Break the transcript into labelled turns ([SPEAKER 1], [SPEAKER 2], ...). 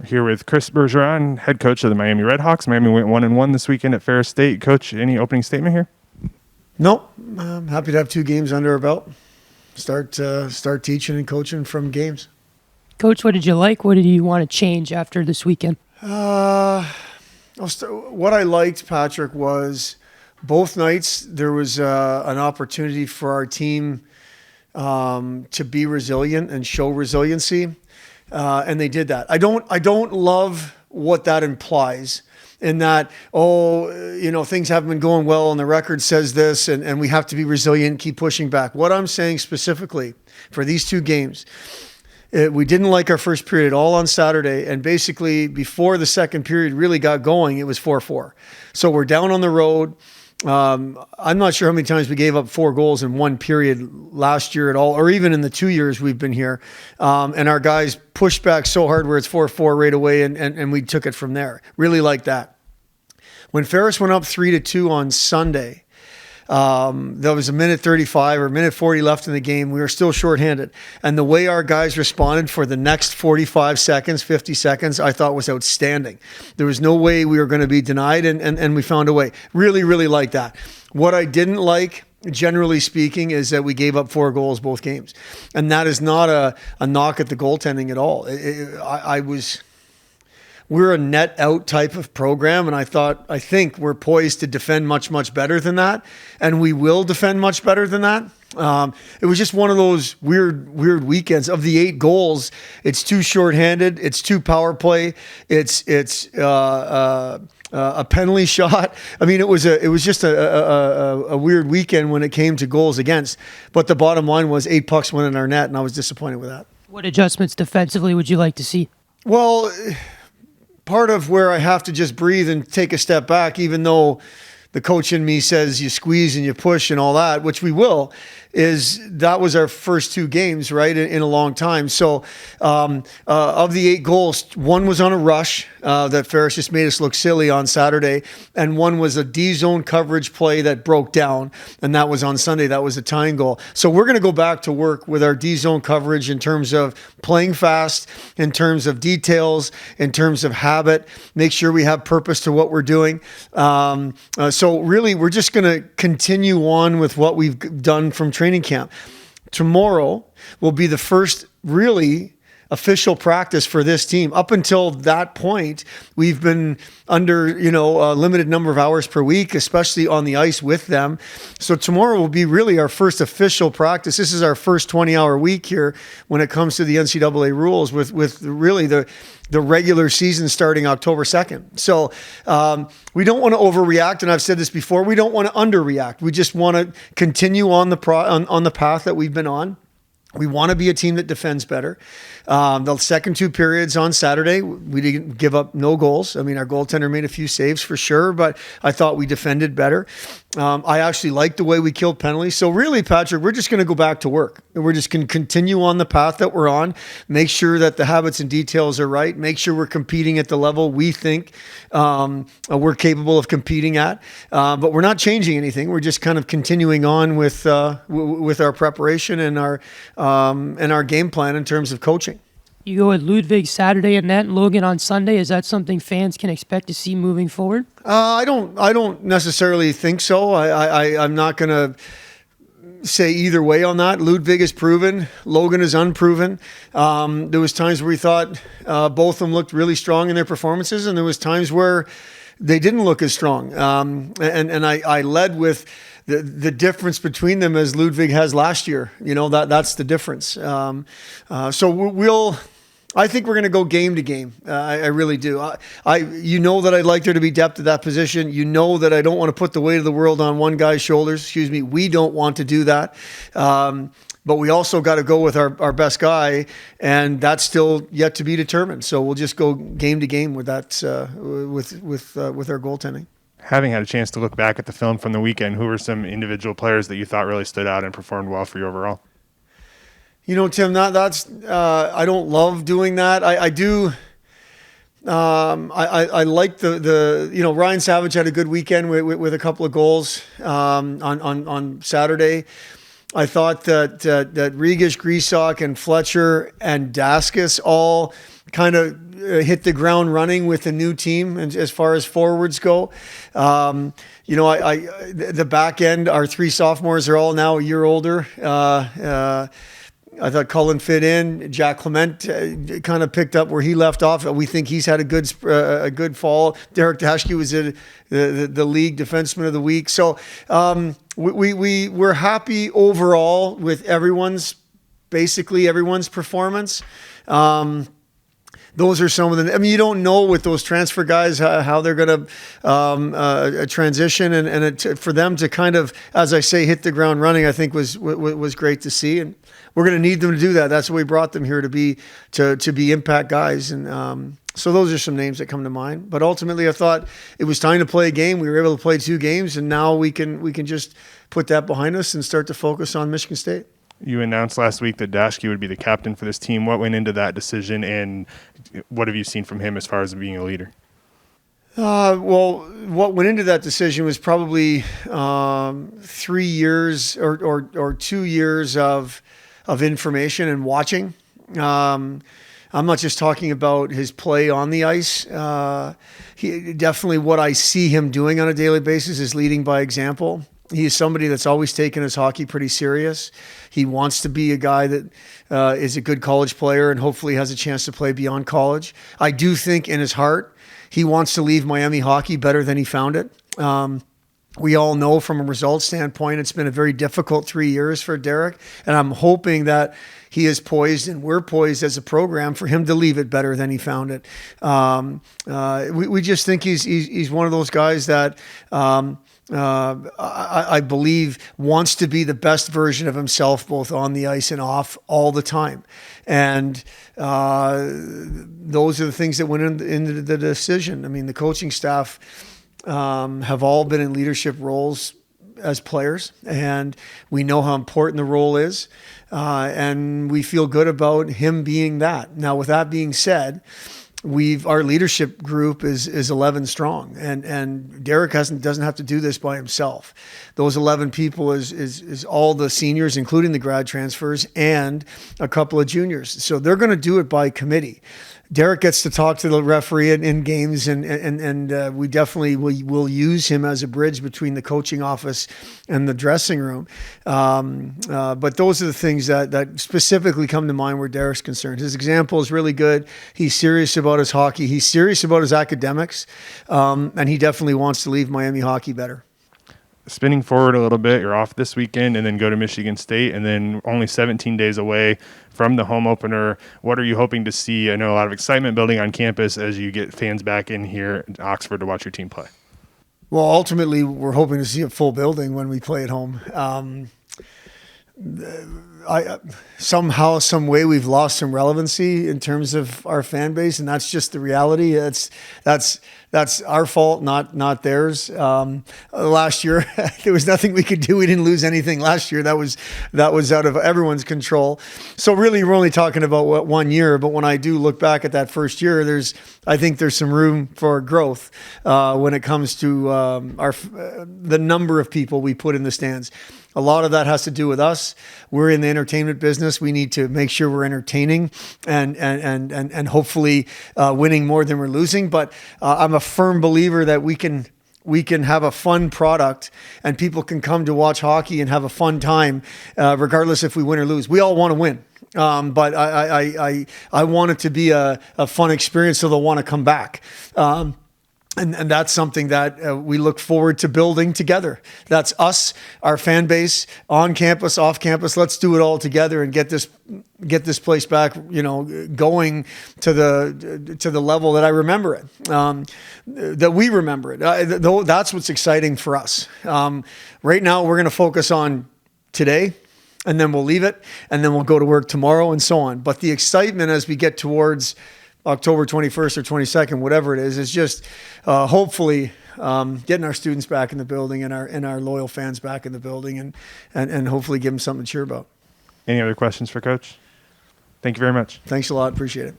[SPEAKER 1] Here with Chris Bergeron, head coach of the Miami Redhawks. Miami went 1-1 this weekend at Ferris State. Coach, any opening statement here?
[SPEAKER 2] No, I'm happy to have 2 games under our belt. Start teaching and coaching from games.
[SPEAKER 3] Coach, what did you like? What did you want to change after this weekend?
[SPEAKER 2] What I liked, Patrick, was both nights there was an opportunity for our team to be resilient and show resiliency, and they did that. I don't love what that implies, in that, things haven't been going well and the record says this, and we have to be resilient, keep pushing back. What I'm saying specifically for these 2 games, we didn't like our first period at all on Saturday, and basically before the second period really got going, it was 4-4. So we're down on the road. I'm not sure how many times we gave up 4 goals in one period last year at all, or even in the 2 years we've been here. And our guys pushed back so hard where it's 4-4 right away, and we took it from there. Really like that. When Ferris went up 3-2 on Sunday, there was a minute 35 or minute 40 left in the game. We were still shorthanded. And the way our guys responded for the next 45 seconds, 50 seconds, I thought was outstanding. There was no way we were going to be denied, and we found a way. Really, really like that. What I didn't like, generally speaking, is that we gave up 4 goals both games. And that is not a knock at the goaltending at all. We're a net out type of program, and I think we're poised to defend much, much better than that, and we will defend much better than that. It was just one of those weird weekends. Of the 8 goals, it's 2 shorthanded, it's 2 power play, it's a penalty shot. I mean, it was just a weird weekend when it came to goals against. But the bottom line was 8 pucks went in our net, and I was disappointed with that.
[SPEAKER 3] What adjustments defensively would you like to see?
[SPEAKER 2] Well, part of where I have to just breathe and take a step back, even though the coach in me says you squeeze and you push and all that, which we will, is that was our first 2 games, right, in a long time. So of the 8 goals, 1 was on a rush that Ferris just made us look silly on Saturday, and 1 was a D-zone coverage play that broke down, and that was on Sunday. That was a tying goal. So we're going to go back to work with our D-zone coverage in terms of playing fast, in terms of details, in terms of habit, make sure we have purpose to what we're doing. So really, we're just going to continue on with what we've done from training camp. Tomorrow will be the first really official practice for this team. Up until that point, we've been under, a limited number of hours per week, especially on the ice with them. So tomorrow will be really our first official practice. This is our first 20-hour week here when it comes to the NCAA rules with really the regular season starting October 2nd. So we don't want to overreact, and I've said this before, we don't want to underreact. We just want to continue on the path that we've been on. We want to be a team that defends better. The second 2 periods on Saturday, we didn't give up no goals. I mean, our goaltender made a few saves for sure, but I thought we defended better. I actually liked the way we killed penalties. So really, Patrick, we're just going to go back to work. We're just going to continue on the path that we're on, make sure that the habits and details are right, make sure we're competing at the level we think we're capable of competing at. But we're not changing anything. We're just kind of continuing on with our preparation and our game plan in terms of coaching.
[SPEAKER 3] You go with Ludwig Saturday and net, and Logan on Sunday. Is that something fans can expect to see moving forward?
[SPEAKER 2] I don't necessarily think so. I'm not going to say either way on that. Ludwig is proven. Logan is unproven. There was times where we thought both of them looked really strong in their performances, and there was times where they didn't look as strong. And I led with the difference between them as Ludwig has last year. That's the difference. So I think we're going to go game to game. I really do. That I'd like there to be depth at that position. That I don't want to put the weight of the world on one guy's shoulders. We don't want to do that. But we also got to go with our best guy, and that's still yet to be determined. So we'll just go game to game with that, with our goaltending.
[SPEAKER 1] Having had a chance to look back at the film from the weekend, who were some individual players that you thought really stood out and performed well for you overall?
[SPEAKER 2] Tim, that's I don't love doing that. I do. I like the Ryan Savage had a good weekend with a couple of goals on Saturday. I thought that Rigas, Grisak, and Fletcher and Daskus all kind of hit the ground running with a new team, and as far as forwards go. You know, the back end, our 3 sophomores are all now a year older. I thought Cullen fit in. Jack Clement kind of picked up where he left off. We think he's had a good fall. Derek Dashke was the league defenseman of the week. So we're happy overall with basically everyone's performance. Those are some of the. I mean, you don't know with those transfer guys how they're going to transition, and for them to kind of, as I say, hit the ground running, I think was great to see, and we're going to need them to do that. That's why we brought them here to be impact guys, and so those are some names that come to mind. But ultimately, I thought it was time to play a game. We were able to play 2 games, and now we can just put that behind us and start to focus on Michigan State.
[SPEAKER 1] You announced last week that Dashke would be the captain for this team. What went into that decision, and what have you seen from him as far as being a leader?
[SPEAKER 2] Well, what went into that decision was probably 3 years or 2 years of information and watching. I'm not just talking about his play on the ice. He definitely, what I see him doing on a daily basis is leading by example. He is somebody that's always taken his hockey pretty serious. He wants to be a guy that is a good college player and hopefully has a chance to play beyond college. I do think in his heart, he wants to leave Miami hockey better than he found it. We all know from a results standpoint, it's been a very difficult 3 years for Derek, and I'm hoping that he is poised and we're poised as a program for him to leave it better than he found it. We just think he's one of those guys that I believe wants to be the best version of himself, both on the ice and off, all the time. And those are the things that went into the decision. I mean, the coaching staff have all been in leadership roles as players, and we know how important the role is, and we feel good about him being that. Now, with that being said, our leadership group is 11 strong, and Derek doesn't have to do this by himself. Those 11 people is all the seniors, including the grad transfers, and a couple of juniors. So they're going to do it by committee. Derek gets to talk to the referee in games, and we definitely will use him as a bridge between the coaching office and the dressing room. But those are the things that specifically come to mind where Derek's concerned. His example is really good. He's serious about his hockey. He's serious about his academics, and he definitely wants to leave Miami hockey better.
[SPEAKER 1] Spinning forward a little bit, you're off this weekend and then go to Michigan State, and then only 17 days away from the home opener. What are you hoping to see? I know a lot of excitement building on campus as you get fans back in here in Oxford to watch your team play.
[SPEAKER 2] Well, ultimately, we're hoping to see a full building when we play at home. Somehow, some way, we've lost some relevancy in terms of our fan base, and that's just the reality. That's our fault, not theirs. Last year, there was nothing we could do. We didn't lose anything last year. That was out of everyone's control. So really, we're only talking about 1 year. But when I do look back at that first year, I think there's some room for growth when it comes to the number of people we put in the stands. A lot of that has to do with us. We're in the entertainment business. We need to make sure we're entertaining and hopefully winning more than we're losing. But I'm a firm believer that we can have a fun product and people can come to watch hockey and have a fun time, regardless if we win or lose. We all want to win. But I want it to be a fun experience so they'll want to come back. And that's something that we look forward to building together. That's us, our fan base, on campus, off campus. Let's do it all together and get this place back, going to the level that I remember it, that we remember it. That's what's exciting for us. Right now, we're going to focus on today, and then we'll leave it, and then we'll go to work tomorrow, and so on. But the excitement as we get towards October 21st or 22nd, whatever it is just hopefully getting our students back in the building and our loyal fans back in the building and hopefully give them something to cheer about.
[SPEAKER 1] Any other questions for Coach? Thank you very much.
[SPEAKER 2] Thanks a lot. Appreciate it.